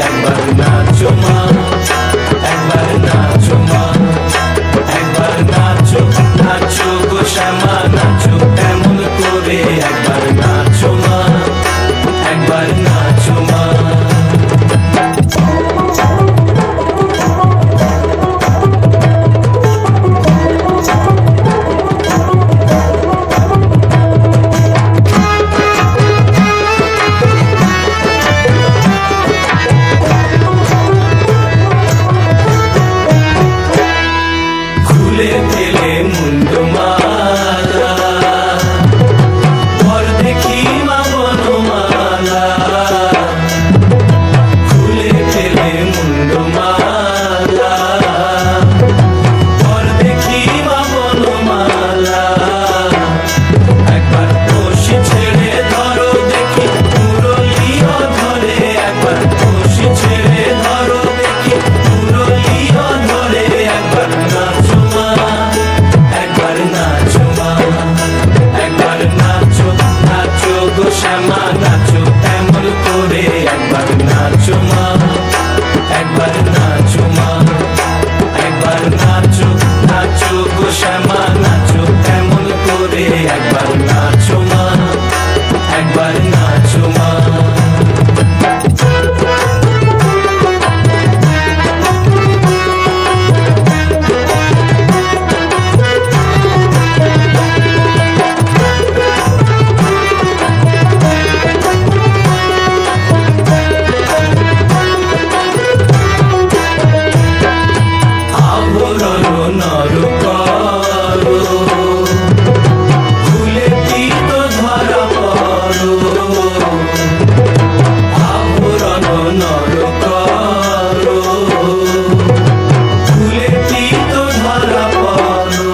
একবার নাচো মা, একবার নাচো মা, একবার নাচো নাচো গো শ্যামা নাচো এমন করে, একবার নাচো মা, একবার নাচো মা। খুলে ফেলে মুন্ড মালা, পর দেখি মা বনমালা, খুলে ফেলে মুন্ড মালা, পর দেখি মা বনমালা, একবার বসি ছেড়ে ধরো দেখি মুরলিও ধরে, একবার বসি ছেড়ে ধরো দেখি মুরলিও ধরে, একবার নাচো মা, একবার নাচো মা, একবার নাচো নাচো গো শ্যামা নাচো এমন করে, একবার নাচো মা, একবার নাচো মা, একবার নাচো নাচো গো শ্যামা নাচো এমন করে, একবার নাচো মা, একবার নাচো মা। আভরণ নর করো, খুলে তীর্থ ধরা পড়ো, আভরণ নর করো, খুলে তীর্থ ধরা পড়ো,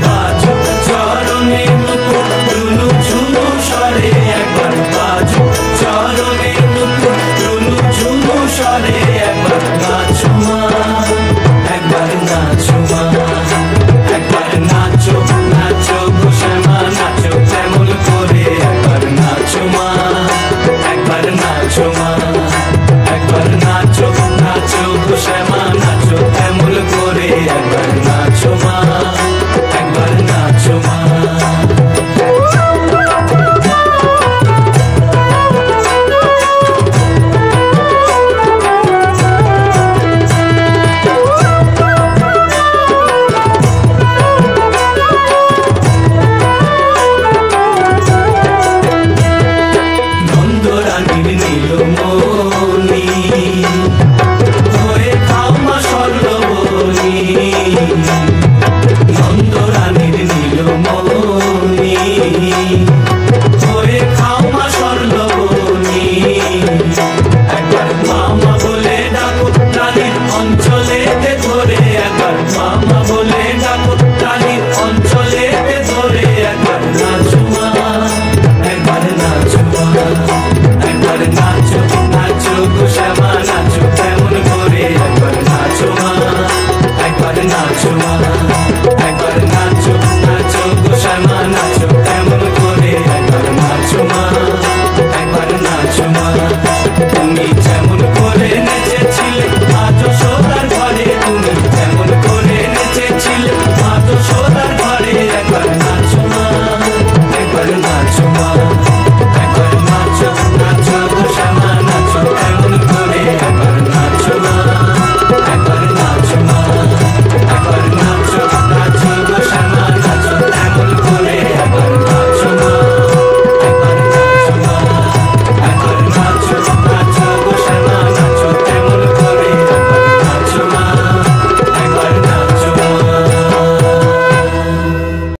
বাজো চরণে মুকুট রুনু ঝুনু স্বরে, একবার বাজো চরণে মুকুট রুনু ঝুনু স্বরে, একবার নাচো মা, একবার নাচো মা, একবার নাচো নাচো গো শ্যামা নাচো এমন করে, একবার নাচো মা, একবার নাচো মা।